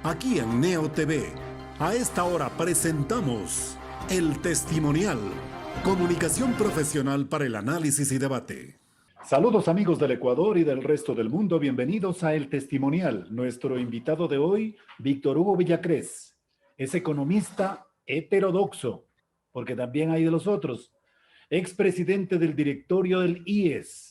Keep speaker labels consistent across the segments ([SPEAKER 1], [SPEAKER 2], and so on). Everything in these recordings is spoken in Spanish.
[SPEAKER 1] Aquí en Neo TV, a esta hora presentamos El Testimonial, comunicación profesional para el análisis y debate. Saludos amigos del Ecuador y del resto del mundo, bienvenidos a El Testimonial. Nuestro invitado de hoy, Víctor Hugo Villacrés, es economista heterodoxo, porque también hay de los otros, expresidente del directorio del IES.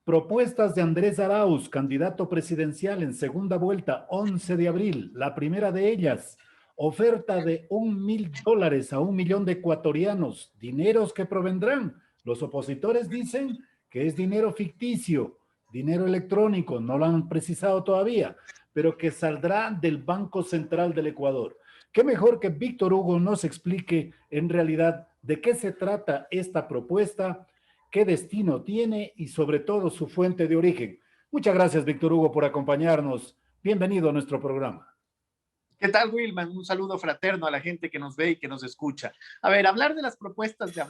[SPEAKER 1] Propuestas de Andrés Arauz, candidato presidencial en segunda vuelta, 11 de abril. La primera de ellas, oferta de $1,000 a 1 millón de ecuatorianos, dineros que provendrán. Los opositores dicen que es dinero ficticio, dinero electrónico, no lo han precisado todavía, pero que saldrá del Banco Central del Ecuador. Qué mejor que Víctor Hugo nos explique en realidad de qué se trata esta propuesta, qué destino tiene y sobre todo su fuente de origen. Muchas gracias, Víctor Hugo, por acompañarnos. Bienvenido a nuestro programa.
[SPEAKER 2] ¿Qué tal, Wilman? Un saludo fraterno a la gente que nos ve y que nos escucha. A ver, hablar de las propuestas de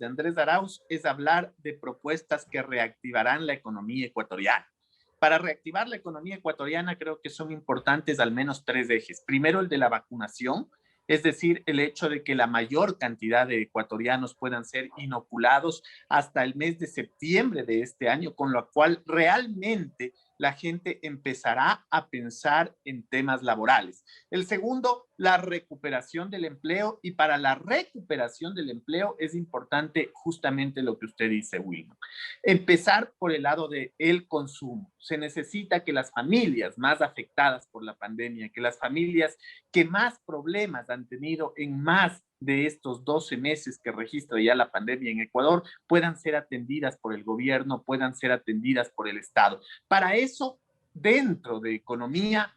[SPEAKER 2] Andrés Arauz es hablar de propuestas que reactivarán la economía ecuatoriana. Para reactivar la economía ecuatoriana creo que son importantes al menos tres ejes. Primero, el de la vacunación, es decir, el hecho de que la mayor cantidad de ecuatorianos puedan ser inoculados hasta el mes de septiembre de este año, con lo cual realmente la gente empezará a pensar en temas laborales. El segundo, la recuperación del empleo, y para la recuperación del empleo es importante justamente lo que usted dice, Wilman. Empezar por el lado del consumo. Se necesita que las familias más afectadas por la pandemia, que las familias que más problemas han tenido en más de estos 12 meses que registra ya la pandemia en Ecuador, puedan ser atendidas por el gobierno, puedan ser atendidas por el Estado. Para eso, dentro de economía,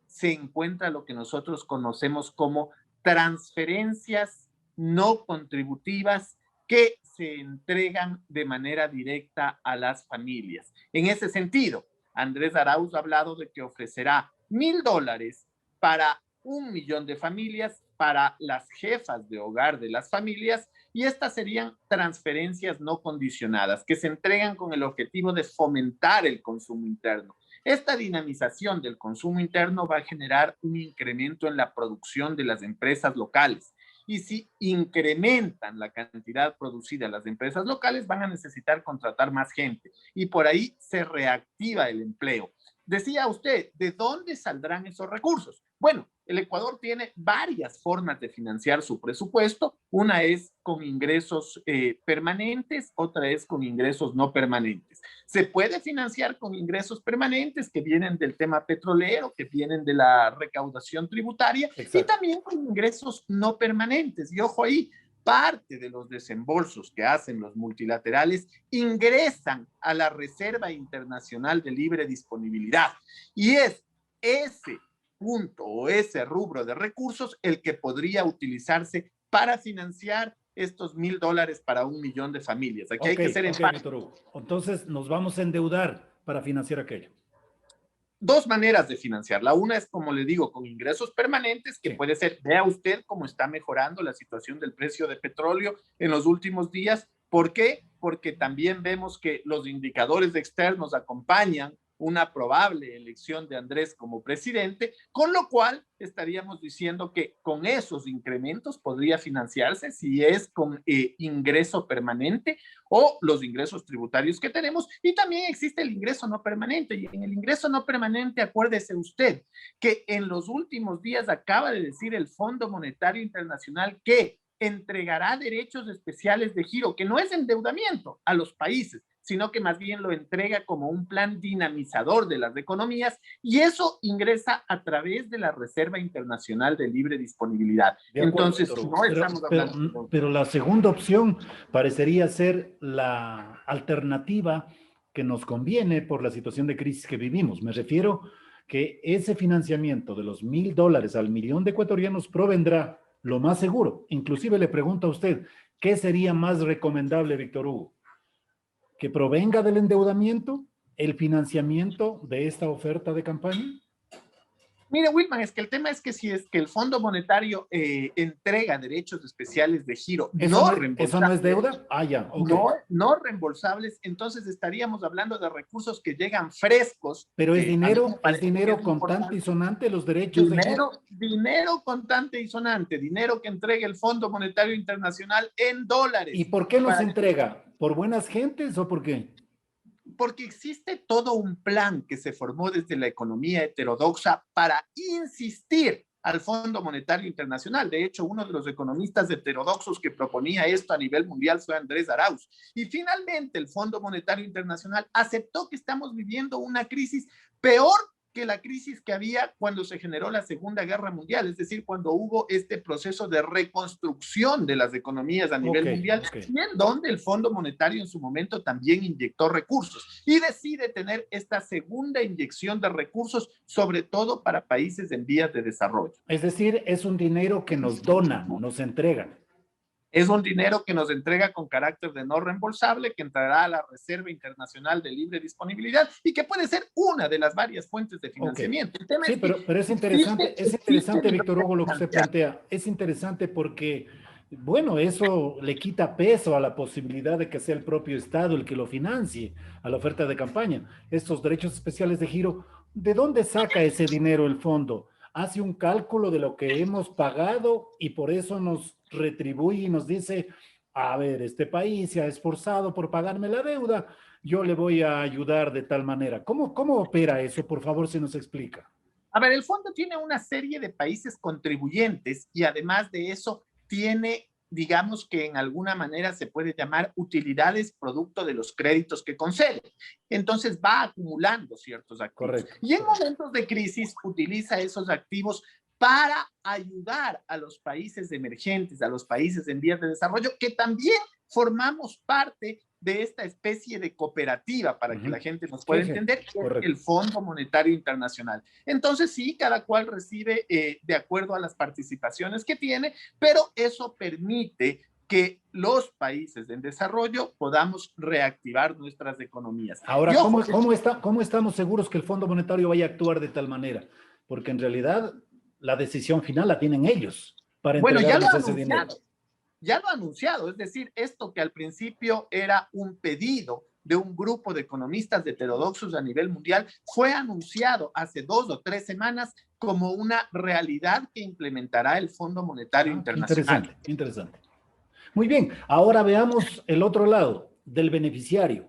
[SPEAKER 2] se encuentra lo que nosotros conocemos como transferencias no contributivas que se entregan de manera directa a las familias. En ese sentido, Andrés Arauz ha hablado de que ofrecerá $1,000 para 1 millón de familias, para las jefas de hogar de las familias, y estas serían transferencias no condicionadas que se entregan con el objetivo de fomentar el consumo interno. Esta dinamización del consumo interno va a generar un incremento en la producción de las empresas locales. Y si incrementan la cantidad producida las empresas locales, van a necesitar contratar más gente y por ahí se reactiva el empleo. Decía usted, ¿de dónde saldrán esos recursos? Bueno, el Ecuador tiene varias formas de financiar su presupuesto. Una es con ingresos permanentes, otra es con ingresos no permanentes. Se puede financiar con ingresos permanentes que vienen del tema petrolero, que vienen de la recaudación tributaria. Exacto. Y también con ingresos no permanentes. Y ojo ahí, parte de los desembolsos que hacen los multilaterales ingresan a la Reserva Internacional de Libre Disponibilidad. Y es ese punto o ese rubro de recursos el que podría utilizarse para financiar estos $1,000 para 1 millón de familias. Aquí hay que ser
[SPEAKER 1] empáticos. Entonces nos vamos a endeudar para financiar aquello.
[SPEAKER 2] Dos maneras de financiarla. Una es, como le digo, con ingresos permanentes, que puede ser, vea usted cómo está mejorando la situación del precio de petróleo en los últimos días. ¿Por qué? Porque también vemos que los indicadores externos acompañan una probable elección de Andrés como presidente, con lo cual estaríamos diciendo que con esos incrementos podría financiarse si es con ingreso permanente o los ingresos tributarios que tenemos. Y también existe el ingreso no permanente. Y en el ingreso no permanente, acuérdese usted que en los últimos días acaba de decir el Fondo Monetario Internacional que entregará derechos especiales de giro, que no es endeudamiento a los países, sino que más bien lo entrega como un plan dinamizador de las economías, y eso ingresa a través de la Reserva Internacional de Libre Disponibilidad. Entonces, no estamos hablando...
[SPEAKER 1] Pero la segunda opción parecería ser la alternativa que nos conviene por la situación de crisis que vivimos. Me refiero que ese financiamiento de los $1,000 al millón de ecuatorianos provendrá, lo más seguro. Inclusive le pregunto a usted, ¿qué sería más recomendable, Víctor Hugo? ¿Que provenga del endeudamiento el financiamiento de esta oferta de campaña?
[SPEAKER 2] Mire, Wilman, es que el tema es que si es que el Fondo Monetario entrega derechos especiales de giro no
[SPEAKER 1] ¿Eso no es
[SPEAKER 2] reembolsables,
[SPEAKER 1] deuda? Ah, ya, ok.
[SPEAKER 2] no reembolsables, entonces estaríamos hablando de recursos que llegan frescos,
[SPEAKER 1] Pero
[SPEAKER 2] que a mí me
[SPEAKER 1] es
[SPEAKER 2] parece que
[SPEAKER 1] dinero
[SPEAKER 2] es
[SPEAKER 1] contante y
[SPEAKER 2] importante.
[SPEAKER 1] sonante los derechos de giro.
[SPEAKER 2] Dinero contante y sonante, dinero que entregue el Fondo Monetario Internacional en
[SPEAKER 1] ¿Y
[SPEAKER 2] dólares.
[SPEAKER 1] por qué nos
[SPEAKER 2] Para
[SPEAKER 1] entrega? ¿Por buenas gentes o por qué?
[SPEAKER 2] Porque existe todo un plan que se formó desde la economía heterodoxa para insistir al Fondo Monetario Internacional. De hecho, uno de los economistas heterodoxos que proponía esto a nivel mundial fue Andrés Arauz. Y finalmente el Fondo Monetario Internacional aceptó que estamos viviendo una crisis peor que la crisis que había cuando se generó la Segunda Guerra Mundial, es decir, cuando hubo este proceso de reconstrucción de las economías a nivel mundial, y en donde el Fondo Monetario en su momento también inyectó recursos y decide tener esta segunda inyección de recursos, sobre todo para países en vías de desarrollo.
[SPEAKER 1] Es decir, es un dinero que nos donan, nos entregan.
[SPEAKER 2] Es un dinero que nos entrega con carácter de no reembolsable, que entrará a la Reserva Internacional de Libre Disponibilidad y que puede ser una de las varias fuentes de financiamiento.
[SPEAKER 1] Okay. Sí, pero es interesante, Víctor Hugo, lo que usted plantea. Es interesante porque, bueno, eso le quita peso a la posibilidad de que sea el propio Estado el que lo financie a la oferta de campaña. Estos derechos especiales de giro, ¿de dónde saca ese dinero el fondo? Hace un cálculo de lo que hemos pagado y por eso nos retribuye y nos dice, a ver, este país se ha esforzado por pagarme la deuda, yo le voy a ayudar de tal manera. ¿Cómo opera eso? Por favor, se nos explica.
[SPEAKER 2] A ver, el fondo tiene una serie de países contribuyentes y además de eso tiene, digamos que en alguna manera se puede llamar utilidades producto de los créditos que concede. Entonces va acumulando ciertos activos.
[SPEAKER 1] Correcto.
[SPEAKER 2] Y en momentos de crisis utiliza esos activos para ayudar a los países emergentes, a los países en vías de desarrollo, que también formamos parte de esta especie de cooperativa, para que la gente nos pueda entender, que es el Fondo Monetario Internacional. Entonces, sí, cada cual recibe de acuerdo a las participaciones que tiene, pero eso permite que los países en desarrollo podamos reactivar nuestras economías.
[SPEAKER 1] Ahora, ¿cómo estamos seguros que el Fondo Monetario vaya a actuar de tal manera? Porque en realidad la decisión final la tienen ellos para entregarnos ese dinero.
[SPEAKER 2] Ya lo ha anunciado, es decir, esto que al principio era un pedido de un grupo de economistas heterodoxos a nivel mundial, fue anunciado hace 2 o 3 semanas como una realidad que implementará el Fondo Monetario Internacional.
[SPEAKER 1] Interesante. Muy bien, ahora veamos el otro lado del beneficiario.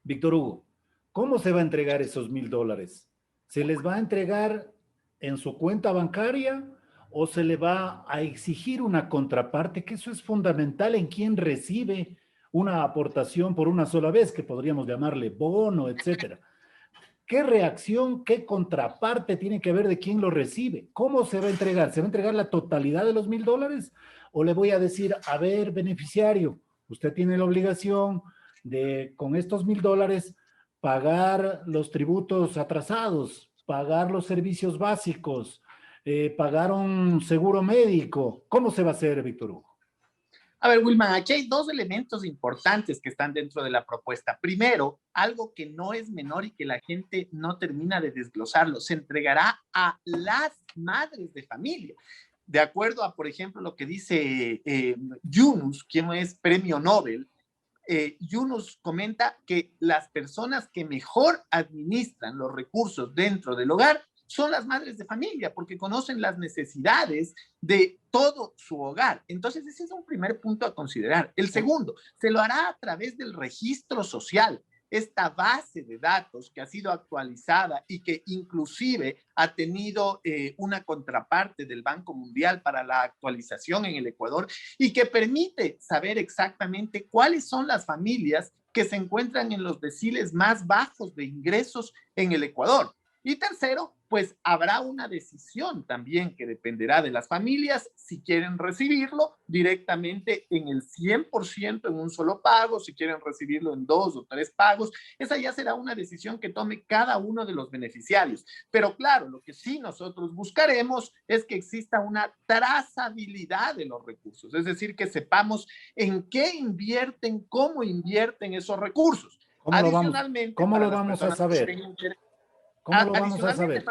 [SPEAKER 1] Víctor Hugo, ¿cómo se va a entregar esos $1,000? ¿Se les va a entregar en su cuenta bancaria o se le va a exigir una contraparte? Que eso es fundamental en quien recibe una aportación por una sola vez, que podríamos llamarle bono, etcétera. ¿Qué reacción, qué contraparte tiene que haber de quién lo recibe? ¿Cómo se va a entregar? ¿Se va a entregar la totalidad de los $1,000? ¿O le voy a decir, a ver, beneficiario, usted tiene la obligación de, con estos $1,000, pagar los tributos atrasados, pagar los servicios básicos, pagar un seguro médico? ¿Cómo se va a hacer, Víctor Hugo?
[SPEAKER 2] A ver, Wilman, aquí hay 2 elementos importantes que están dentro de la propuesta. Primero, algo que no es menor y que la gente no termina de desglosarlo, se entregará a las madres de familia. De acuerdo a, por ejemplo, lo que dice Yunus, quien es premio Nobel, Yunus comenta que las personas que mejor administran los recursos dentro del hogar son las madres de familia, porque conocen las necesidades de todo su hogar. Entonces, ese es un primer punto a considerar. El segundo, se lo hará a través del registro social, esta base de datos que ha sido actualizada y que inclusive ha tenido una contraparte del Banco Mundial para la actualización en el Ecuador y que permite saber exactamente cuáles son las familias que se encuentran en los deciles más bajos de ingresos en el Ecuador. Y tercero, pues habrá una decisión también que dependerá de las familias si quieren recibirlo directamente en el 100% en un solo pago, si quieren recibirlo en 2 o 3 pagos. Esa ya será una decisión que tome cada uno de los beneficiarios. Pero claro, lo que sí nosotros buscaremos es que exista una trazabilidad de los recursos, es decir, que sepamos en qué invierten, cómo invierten esos recursos.
[SPEAKER 1] Adicionalmente, ¿cómo lo vamos a saber? ¿Cómo lo vamos a saber?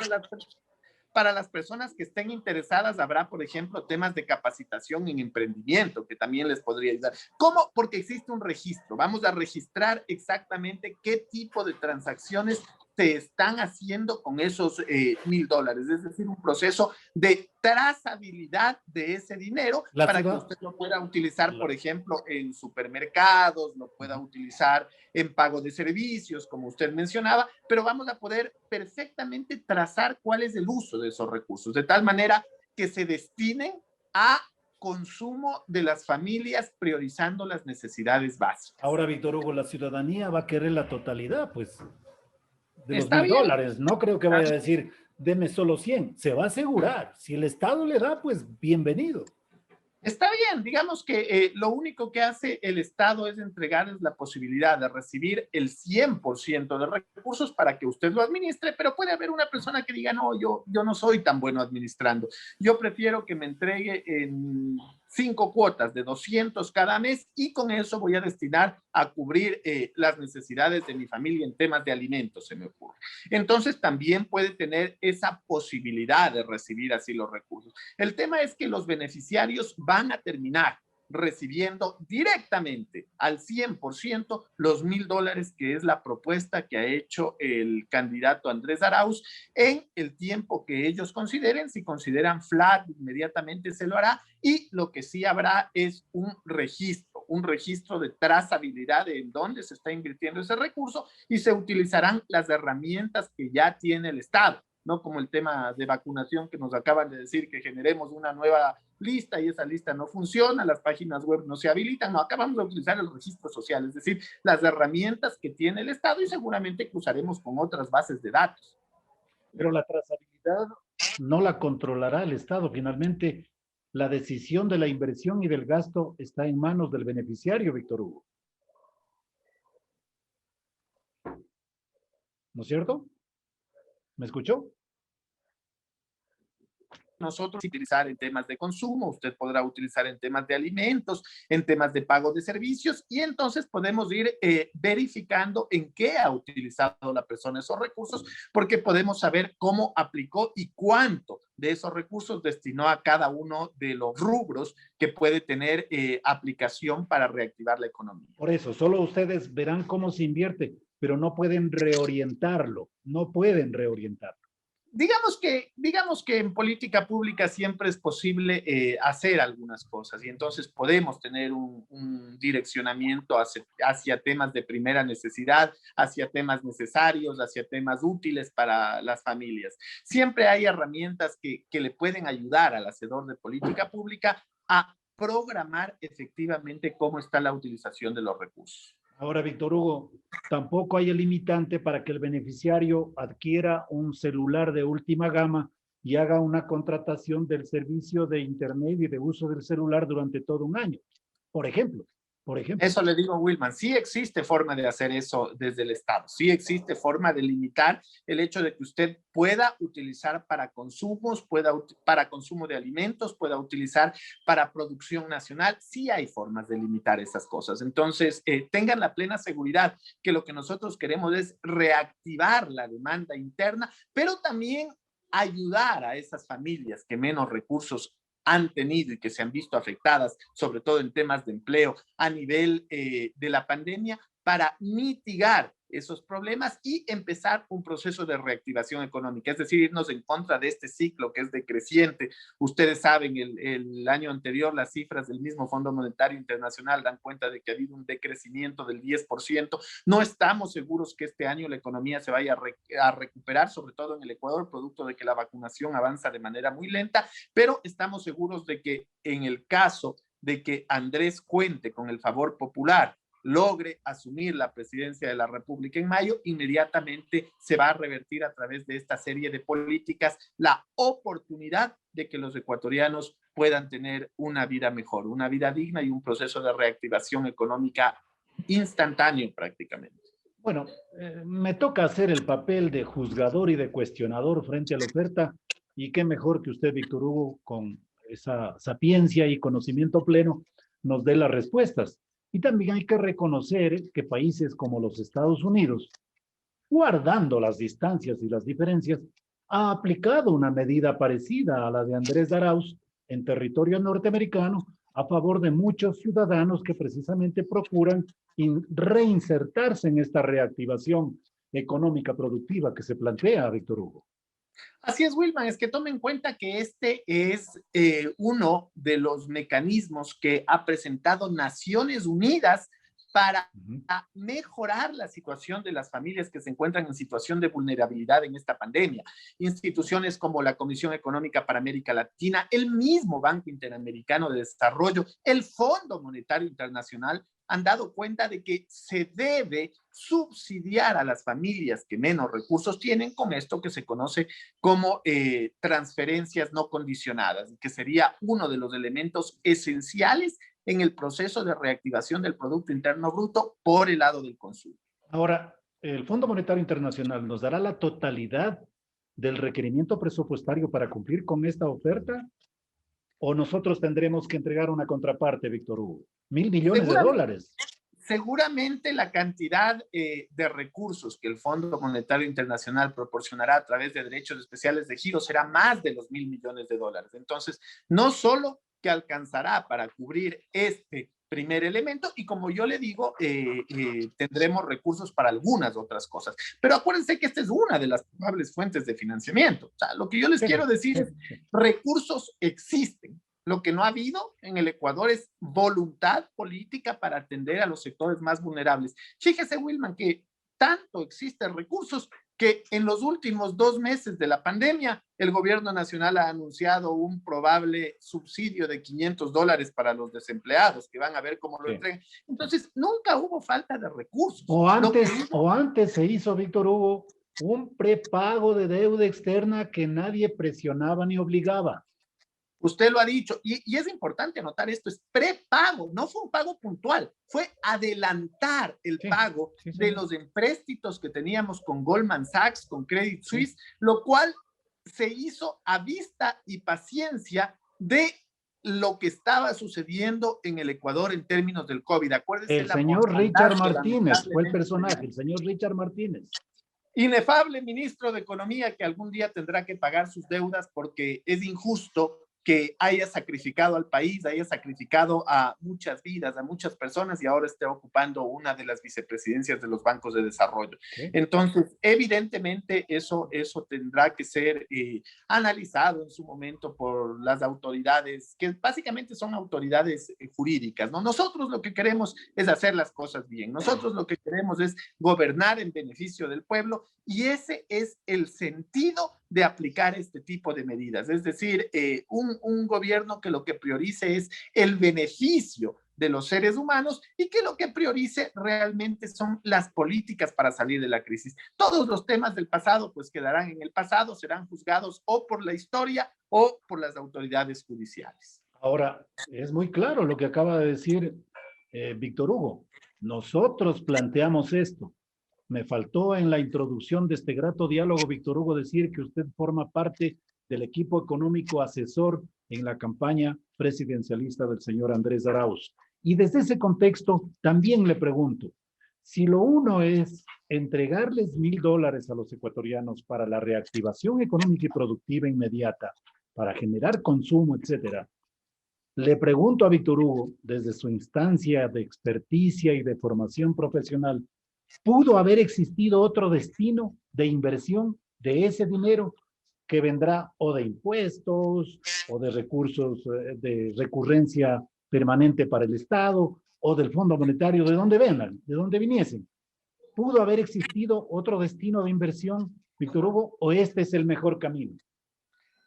[SPEAKER 2] Para las personas que estén interesadas, habrá, por ejemplo, temas de capacitación en emprendimiento, que también les podría ayudar. ¿Cómo? Porque existe un registro. Vamos a registrar exactamente qué tipo de transacciones se están haciendo con esos $1,000. Es decir, un proceso de trazabilidad de ese dinero para que usted lo pueda utilizar, por ejemplo, en supermercados, lo pueda utilizar en pago de servicios, como usted mencionaba, pero vamos a poder perfectamente trazar cuál es el uso de esos recursos, de tal manera que se destinen a consumo de las familias, priorizando las necesidades básicas.
[SPEAKER 3] Ahora, Víctor Hugo, la ciudadanía va a querer la totalidad, pues, de los
[SPEAKER 2] Está bien.
[SPEAKER 3] $1,000. No creo que vaya a decir, deme solo 100. Se va a asegurar. Si el Estado le da, pues, bienvenido.
[SPEAKER 2] Está bien, digamos que lo único que hace el Estado es entregarles la posibilidad de recibir el 100% de recursos para que usted lo administre, pero puede haber una persona que diga, no, yo no soy tan bueno administrando, yo prefiero que me entregue en 5 cuotas de 200 cada mes y con eso voy a destinar a cubrir las necesidades de mi familia en temas de alimentos, se me ocurre. Entonces también puede tener esa posibilidad de recibir así los recursos. El tema es que los beneficiarios van a terminar recibiendo directamente al 100% los $1,000, que es la propuesta que ha hecho el candidato Andrés Arauz, en el tiempo que ellos consideren. Si consideran flat, inmediatamente se lo hará, y lo que sí habrá es un registro de trazabilidad de en dónde se está invirtiendo ese recurso, y se utilizarán las herramientas que ya tiene el Estado, no como el tema de vacunación que nos acaban de decir que generemos una nueva lista y esa lista no funciona, las páginas web no se habilitan. No, acá vamos a utilizar el registro social, es decir, las herramientas que tiene el Estado, y seguramente cruzaremos con otras bases de datos.
[SPEAKER 3] Pero la trazabilidad no la controlará el Estado. Finalmente, la decisión de la inversión y del gasto está en manos del beneficiario, Víctor Hugo. ¿No es cierto? ¿Me escuchó?
[SPEAKER 2] Nosotros utilizar en temas de consumo, usted podrá utilizar en temas de alimentos, en temas de pago de servicios, y entonces podemos ir verificando en qué ha utilizado la persona esos recursos, porque podemos saber cómo aplicó y cuánto de esos recursos destinó a cada uno de los rubros que puede tener aplicación para reactivar la economía.
[SPEAKER 3] Por eso, solo ustedes verán cómo se invierte, pero no pueden reorientarlo, no pueden reorientarlo.
[SPEAKER 2] Digamos que en política pública siempre es posible hacer algunas cosas, y entonces podemos tener un direccionamiento hacia temas de primera necesidad, hacia temas necesarios, hacia temas útiles para las familias. Siempre hay herramientas que le pueden ayudar al hacedor de política pública a programar efectivamente cómo está la utilización de los recursos.
[SPEAKER 3] Ahora, Víctor Hugo, tampoco hay el limitante para que el beneficiario adquiera un celular de última gama y haga una contratación del servicio de Internet y de uso del celular durante todo un año. Por ejemplo.
[SPEAKER 2] Eso le digo, Wilman, sí existe forma de hacer eso desde el Estado, sí existe forma de limitar el hecho de que usted pueda utilizar para consumos, para consumo de alimentos, pueda utilizar para producción nacional. Sí hay formas de limitar esas cosas. Entonces, tengan la plena seguridad que lo que nosotros queremos es reactivar la demanda interna, pero también ayudar a esas familias que menos recursos han tenido y que se han visto afectadas, sobre todo en temas de empleo a nivel de la pandemia, para mitigar esos problemas y empezar un proceso de reactivación económica, es decir, irnos en contra de este ciclo que es decreciente. Ustedes saben, el año anterior las cifras del mismo Fondo Monetario Internacional dan cuenta de que ha habido un decrecimiento del 10%. No estamos seguros que este año la economía se vaya a recuperar, sobre todo en el Ecuador, producto de que la vacunación avanza de manera muy lenta, pero estamos seguros de que en el caso de que Andrés cuente con el favor popular, logre asumir la presidencia de la República en mayo, inmediatamente se va a revertir a través de esta serie de políticas la oportunidad de que los ecuatorianos puedan tener una vida mejor, una vida digna y un proceso de reactivación económica instantáneo prácticamente.
[SPEAKER 3] Bueno, me toca hacer el papel de juzgador y de cuestionador frente a la oferta, y qué mejor que usted, Víctor Hugo, con esa sapiencia y conocimiento pleno, nos dé las respuestas. Y también hay que reconocer que países como los Estados Unidos, guardando las distancias y las diferencias, ha aplicado una medida parecida a la de Andrés Arauz en territorio norteamericano a favor de muchos ciudadanos que precisamente procuran reinsertarse en esta reactivación económica productiva que se plantea, Víctor Hugo.
[SPEAKER 2] Así es, Wilman, es que tome en cuenta que este es uno de los mecanismos que ha presentado Naciones Unidas para mejorar la situación de las familias que se encuentran en situación de vulnerabilidad en esta pandemia. Instituciones como la Comisión Económica para América Latina, el mismo Banco Interamericano de Desarrollo, el Fondo Monetario Internacional han dado cuenta de que se debe subsidiar a las familias que menos recursos tienen con esto que se conoce como transferencias no condicionadas, que sería uno de los elementos esenciales en el proceso de reactivación del Producto Interno Bruto por el lado del consumo.
[SPEAKER 3] Ahora, el Fondo Monetario Internacional nos dará la totalidad del requerimiento presupuestario para cumplir con esta oferta, o nosotros tendremos que entregar una contraparte, Víctor Hugo. $1.000 millones de dólares.
[SPEAKER 2] Seguramente la cantidad de recursos que el Fondo Monetario Internacional proporcionará a través de derechos especiales de giro será más de los $1.000 millones de dólares. Entonces, no solo que alcanzará para cubrir este primer elemento y como yo le digo, tendremos recursos para algunas otras cosas. Pero acuérdense que esta es una de las probables fuentes de financiamiento. O sea, lo que yo les quiero decir es, recursos existen. Lo que no ha habido en el Ecuador es voluntad política para atender a los sectores más vulnerables. Fíjese, Wilman, que tanto existen recursos que en los últimos 2 meses de la pandemia, el gobierno nacional ha anunciado un probable subsidio de $500 para los desempleados, que van a ver cómo lo entregan. Entonces, nunca hubo falta de recursos.
[SPEAKER 3] O antes se hizo, Víctor Hugo, un prepago de deuda externa que nadie presionaba ni obligaba.
[SPEAKER 2] Usted lo ha dicho, y es importante anotar esto, es prepago, no fue un pago puntual, fue adelantar el pago de los empréstitos que teníamos con Goldman Sachs, con Credit Suisse, lo cual se hizo a vista y paciencia de lo que estaba sucediendo en el Ecuador en términos del COVID. Acuérdense
[SPEAKER 3] el señor Richard Martínez fue el personaje, el señor Richard Martínez.
[SPEAKER 2] Inefable ministro de Economía que algún día tendrá que pagar sus deudas porque es injusto que haya sacrificado al país, haya sacrificado a muchas vidas, a muchas personas y ahora esté ocupando una de las vicepresidencias de los bancos de desarrollo. Entonces, evidentemente eso tendrá que ser analizado en su momento por las autoridades, que básicamente son autoridades jurídicas, ¿no? Nosotros lo que queremos es hacer las cosas bien, nosotros lo que queremos es gobernar en beneficio del pueblo y ese es el sentido de aplicar este tipo de medidas, es decir, un gobierno que lo que priorice es el beneficio de los seres humanos y que lo que priorice realmente son las políticas para salir de la crisis. Todos los temas del pasado pues quedarán en el pasado, serán juzgados o por la historia o por las autoridades judiciales.
[SPEAKER 3] Ahora, es muy claro lo que acaba de decir Víctor Hugo. Nosotros planteamos esto. Me faltó en la introducción de este grato diálogo, Víctor Hugo, decir que usted forma parte del equipo económico asesor en la campaña presidencialista del señor Andrés Arauz. Y desde ese contexto, también le pregunto, si lo uno es entregarles $1.000 a los ecuatorianos para la reactivación económica y productiva inmediata, para generar consumo, etcétera, le pregunto a Víctor Hugo, desde su instancia de experticia y de formación profesional, ¿pudo haber existido otro destino de inversión de ese dinero que vendrá o de impuestos o de recursos de recurrencia permanente para el Estado o del Fondo Monetario, de donde vengan, de donde viniesen? ¿Pudo haber existido otro destino de inversión, Víctor Hugo, o este es el mejor camino?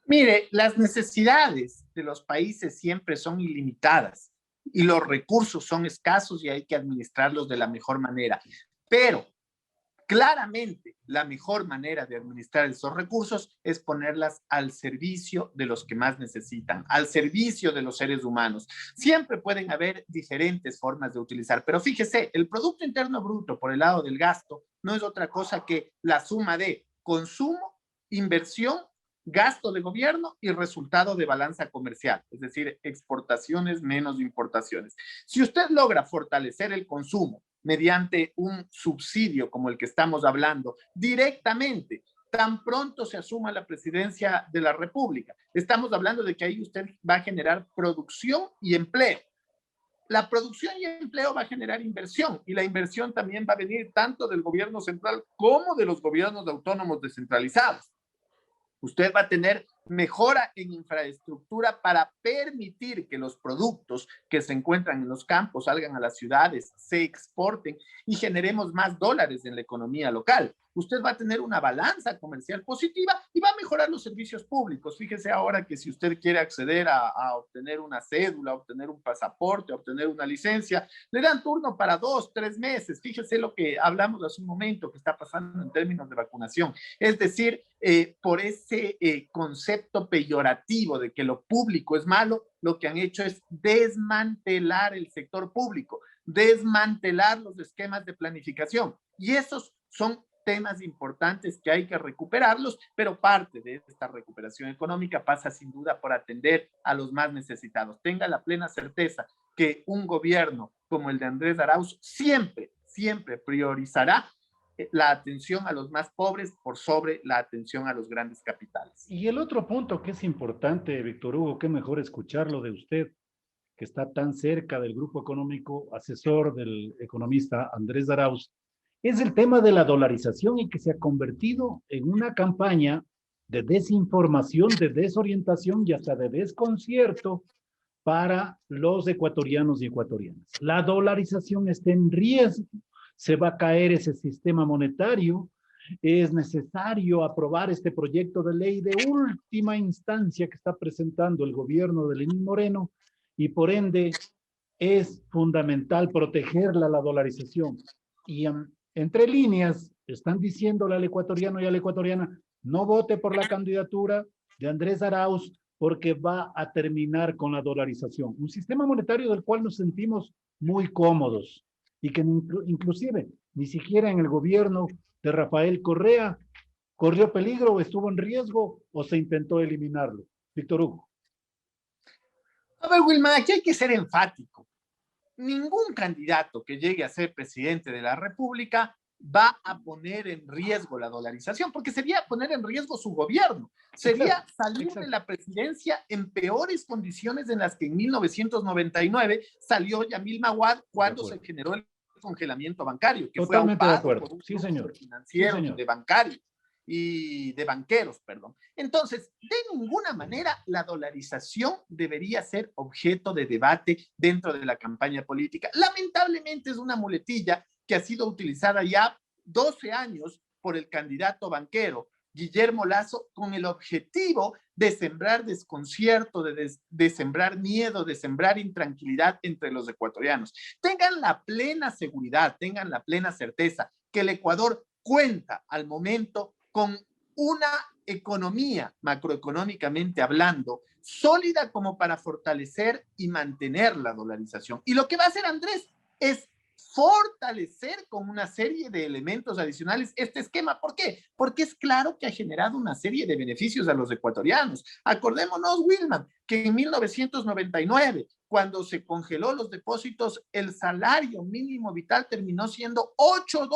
[SPEAKER 2] Mire, las necesidades de los países siempre son ilimitadas y los recursos son escasos y hay que administrarlos de la mejor manera. Pero claramente la mejor manera de administrar esos recursos es ponerlas al servicio de los que más necesitan, al servicio de los seres humanos. Siempre pueden haber diferentes formas de utilizar, pero fíjese, el Producto Interno Bruto por el lado del gasto no es otra cosa que la suma de consumo, inversión, gasto de gobierno y resultado de balanza comercial, es decir, exportaciones menos importaciones. Si usted logra fortalecer el consumo mediante un subsidio como el que estamos hablando, directamente tan pronto se asuma la presidencia de la República. Estamos hablando de que ahí usted va a generar producción y empleo. La producción y empleo va a generar inversión, y la inversión también va a venir tanto del gobierno central como de los gobiernos autónomos descentralizados. Usted va a tener mejora en infraestructura para permitir que los productos que se encuentran en los campos salgan a las ciudades, se exporten y generemos más dólares en la economía local. Usted va a tener una balanza comercial positiva y va a mejorar los servicios públicos. Fíjese ahora que si usted quiere acceder a obtener una cédula, a obtener un pasaporte, a obtener una licencia, le dan turno para 2, 3 meses. Fíjese lo que hablamos hace un momento que está pasando en términos de vacunación. Es decir, por ese concepto peyorativo de que lo público es malo, lo que han hecho es desmantelar el sector público, desmantelar los esquemas de planificación. Y esos son temas importantes que hay que recuperarlos, pero parte de esta recuperación económica pasa sin duda por atender a los más necesitados. Tenga la plena certeza que un gobierno como el de Andrés Arauz siempre priorizará la atención a los más pobres por sobre la atención a los grandes capitales.
[SPEAKER 3] Y el otro punto que es importante, Víctor Hugo, qué mejor escucharlo de usted, que está tan cerca del grupo económico, asesor del economista Andrés Arauz, es el tema de la dolarización y que se ha convertido en una campaña de desinformación, de desorientación y hasta de desconcierto para los ecuatorianos y ecuatorianas. La dolarización está en riesgo, se va a caer ese sistema monetario, es necesario aprobar este proyecto de ley de última instancia que está presentando el gobierno de Lenín Moreno y por ende es fundamental proteger la dolarización. Y entre líneas están diciéndole al ecuatoriano y a la ecuatoriana, no vote por la candidatura de Andrés Arauz porque va a terminar con la dolarización. Un sistema monetario del cual nos sentimos muy cómodos y que inclusive ni siquiera en el gobierno de Rafael Correa corrió peligro o estuvo en riesgo o se intentó eliminarlo. Víctor Hugo.
[SPEAKER 2] A ver, Wilma, aquí hay que ser enfático. Ningún candidato que llegue a ser presidente de la República va a poner en riesgo la dolarización, porque sería poner en riesgo su gobierno. Sería salir de la presidencia en peores condiciones en las que en 1999 salió Yamil Maguad cuando se generó el congelamiento bancario, que
[SPEAKER 3] totalmente
[SPEAKER 2] fue
[SPEAKER 3] de acuerdo.
[SPEAKER 2] por un
[SPEAKER 3] Sí, señor.
[SPEAKER 2] financiero,
[SPEAKER 3] Sí, señor.
[SPEAKER 2] de bancario y de banqueros, perdón. Entonces, de ninguna manera la dolarización debería ser objeto de debate dentro de la campaña política. Lamentablemente es una muletilla que ha sido utilizada ya 12 años por el candidato banquero Guillermo Lasso con el objetivo de sembrar desconcierto, de sembrar miedo, de sembrar intranquilidad entre los ecuatorianos. Tengan la plena seguridad, tengan la plena certeza que el Ecuador cuenta al momento con una economía, macroeconómicamente hablando, sólida como para fortalecer y mantener la dolarización. Y lo que va a hacer Andrés es fortalecer con una serie de elementos adicionales este esquema. ¿Por qué? Porque es claro que ha generado una serie de beneficios a los ecuatorianos. Acordémonos, Wilman, que en 1999, cuando se congeló los depósitos, el salario mínimo vital terminó siendo $8.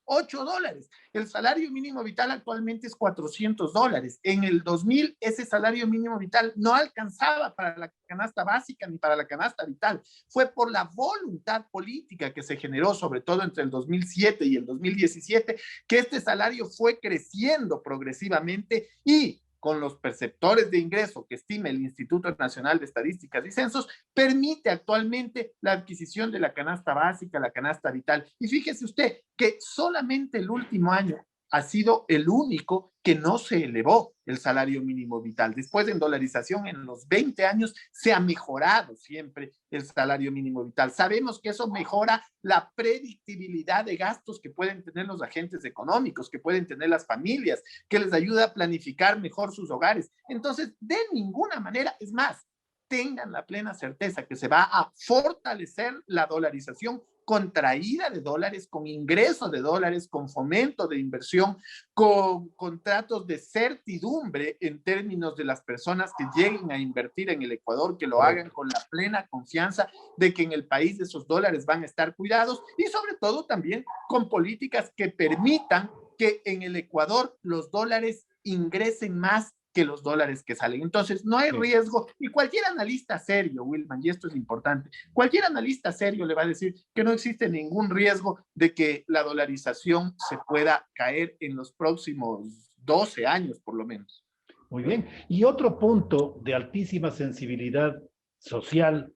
[SPEAKER 2] $8. El salario mínimo vital actualmente es $400. En el 2000, ese salario mínimo vital no alcanzaba para la canasta básica ni para la canasta vital. Fue por la voluntad política que se generó, sobre todo entre el 2007 y el 2017, que este salario fue creciendo progresivamente y con los perceptores de ingreso que estima el Instituto Nacional de Estadísticas y Censos, permite actualmente la adquisición de la canasta básica, la canasta vital. Y fíjese usted que solamente el último año ha sido el único que no se elevó el salario mínimo vital. Después, en dolarización, en los 20 años, se ha mejorado siempre el salario mínimo vital. Sabemos que eso mejora la predictibilidad de gastos que pueden tener los agentes económicos, que pueden tener las familias, que les ayuda a planificar mejor sus hogares. Entonces, de ninguna manera, es más, tengan la plena certeza que se va a fortalecer la dolarización con traída de dólares, con ingreso de dólares, con fomento de inversión, con contratos de certidumbre en términos de las personas que lleguen a invertir en el Ecuador, que lo hagan con la plena confianza de que en el país esos dólares van a estar cuidados y sobre todo también con políticas que permitan que en el Ecuador los dólares ingresen más que los dólares que salen. Entonces, no hay riesgo, y cualquier analista serio, Wilman, y esto es importante, cualquier analista serio le va a decir que no existe ningún riesgo de que la dolarización se pueda caer en los próximos 12 años, por lo menos.
[SPEAKER 3] Muy bien. Y otro punto de altísima sensibilidad social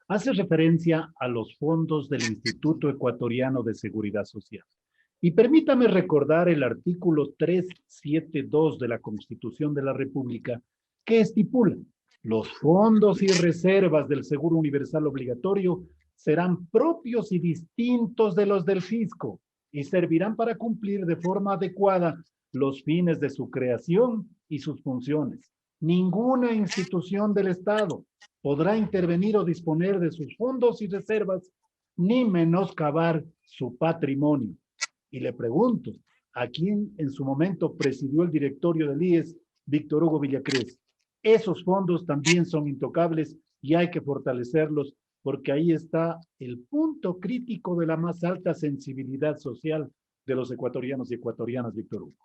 [SPEAKER 3] hace referencia a los fondos del Instituto Ecuatoriano de Seguridad Social. Y permítame recordar el artículo 372 de la Constitución de la República, que estipula: los fondos y reservas del Seguro Universal Obligatorio serán propios y distintos de los del fisco y servirán para cumplir de forma adecuada los fines de su creación y sus funciones. Ninguna institución del Estado podrá intervenir o disponer de sus fondos y reservas, ni menoscabar su patrimonio. Y le pregunto, ¿a quién en su momento presidió el directorio del IES, Víctor Hugo Villacrés? Esos fondos también son intocables y hay que fortalecerlos, porque ahí está el punto crítico de la más alta sensibilidad social de los ecuatorianos y ecuatorianas, Víctor Hugo.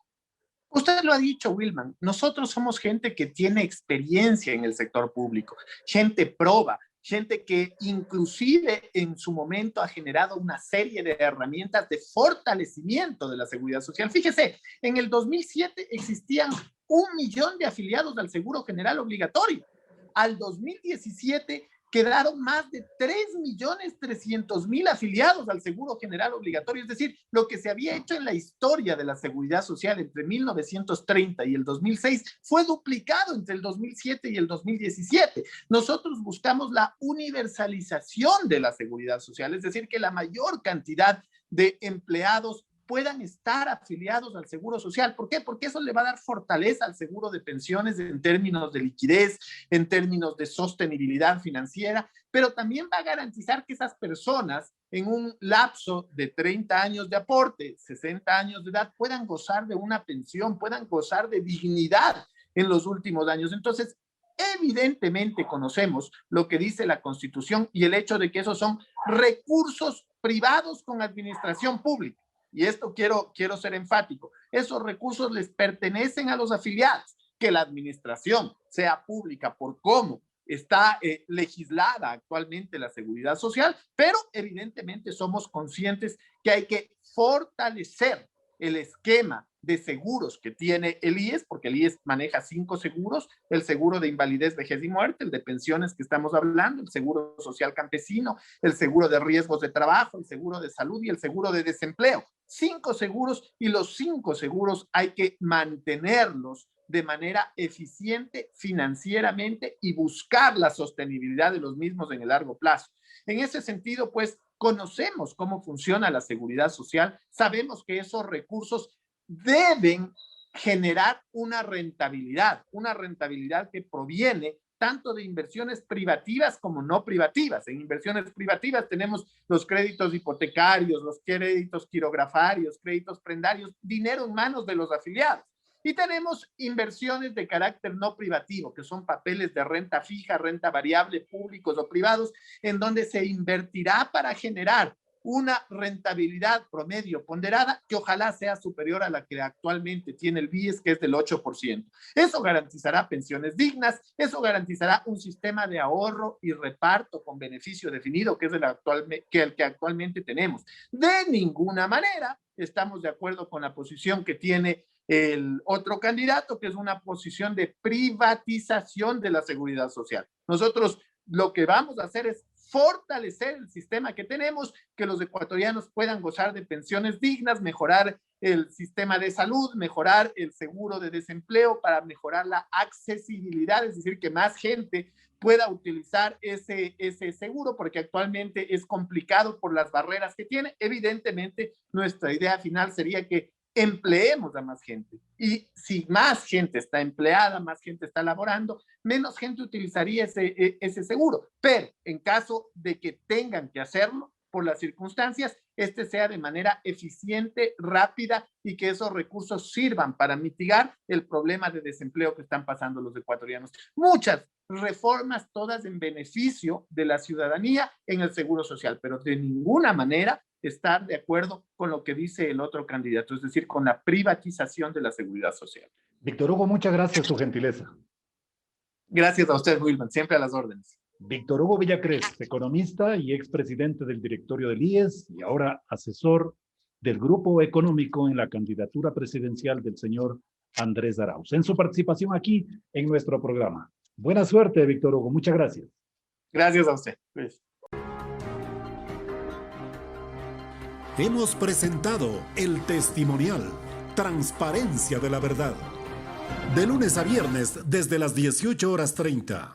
[SPEAKER 2] Usted lo ha dicho, Wilman, nosotros somos gente que tiene experiencia en el sector público, gente proba, gente que inclusive en su momento ha generado una serie de herramientas de fortalecimiento de la seguridad social. Fíjese, en el 2007 existían 1 millón de afiliados al Seguro General Obligatorio. Al 2017 quedaron más de 3.300.000 afiliados al Seguro General Obligatorio, es decir, lo que se había hecho en la historia de la seguridad social entre 1930 y el 2006 fue duplicado entre el 2007 y el 2017. Nosotros buscamos la universalización de la seguridad social, es decir, que la mayor cantidad de empleados puedan estar afiliados al Seguro Social. ¿Por qué? Porque eso le va a dar fortaleza al seguro de pensiones en términos de liquidez, en términos de sostenibilidad financiera, pero también va a garantizar que esas personas en un lapso de 30 años de aporte, 60 años de edad, puedan gozar de una pensión, puedan gozar de dignidad en los últimos años. Entonces, evidentemente conocemos lo que dice la Constitución y el hecho de que esos son recursos privados con administración pública. Y esto quiero ser enfático, esos recursos les pertenecen a los afiliados, que la administración sea pública por cómo está legislada actualmente la seguridad social, pero evidentemente somos conscientes que hay que fortalecer el esquema de seguros que tiene el IES, porque el IES maneja 5 seguros: el seguro de invalidez, vejez y muerte, el de pensiones que estamos hablando, el seguro social campesino, el seguro de riesgos de trabajo, el seguro de salud y el seguro de desempleo. 5 seguros, y los 5 seguros hay que mantenerlos de manera eficiente financieramente y buscar la sostenibilidad de los mismos en el largo plazo. En ese sentido, pues, conocemos cómo funciona la seguridad social, sabemos que esos recursos deben generar una rentabilidad que proviene tanto de inversiones privativas como no privativas. En inversiones privativas tenemos los créditos hipotecarios, los créditos quirografarios, créditos prendarios, dinero en manos de los afiliados. Y tenemos inversiones de carácter no privativo, que son papeles de renta fija, renta variable, públicos o privados, en donde se invertirá para generar una rentabilidad promedio ponderada que ojalá sea superior a la que actualmente tiene el BIES, que es del 8%. Eso garantizará pensiones dignas, eso garantizará un sistema de ahorro y reparto con beneficio definido, que es el que actualmente tenemos. De ninguna manera estamos de acuerdo con la posición que tiene el otro candidato, que es una posición de privatización de la seguridad social. Nosotros lo que vamos a hacer es fortalecer el sistema que tenemos, que los ecuatorianos puedan gozar de pensiones dignas, mejorar el sistema de salud, mejorar el seguro de desempleo para mejorar la accesibilidad, es decir, que más gente pueda utilizar ese seguro, porque actualmente es complicado por las barreras que tiene. Evidentemente, nuestra idea final sería que empleemos a más gente. Y si más gente está empleada, más gente está laborando, menos gente utilizaría ese seguro. Pero en caso de que tengan que hacerlo, por las circunstancias, sea de manera eficiente, rápida y que esos recursos sirvan para mitigar el problema de desempleo que están pasando los ecuatorianos. Muchas reformas, todas en beneficio de la ciudadanía en el seguro social, pero de ninguna manera estar de acuerdo con lo que dice el otro candidato, es decir, con la privatización de la seguridad social.
[SPEAKER 3] Víctor Hugo, muchas gracias, su gentileza.
[SPEAKER 2] Gracias a usted, Wilman, siempre a las órdenes.
[SPEAKER 3] Víctor Hugo Villacrés, economista y expresidente del directorio del IES y ahora asesor del grupo económico en la candidatura presidencial del señor Andrés Arauz, en su participación aquí en nuestro programa. Buena suerte, Víctor Hugo. Muchas gracias.
[SPEAKER 2] Gracias a usted.
[SPEAKER 1] Hemos presentado el testimonial Transparencia de la Verdad. De lunes a viernes desde las 18:30.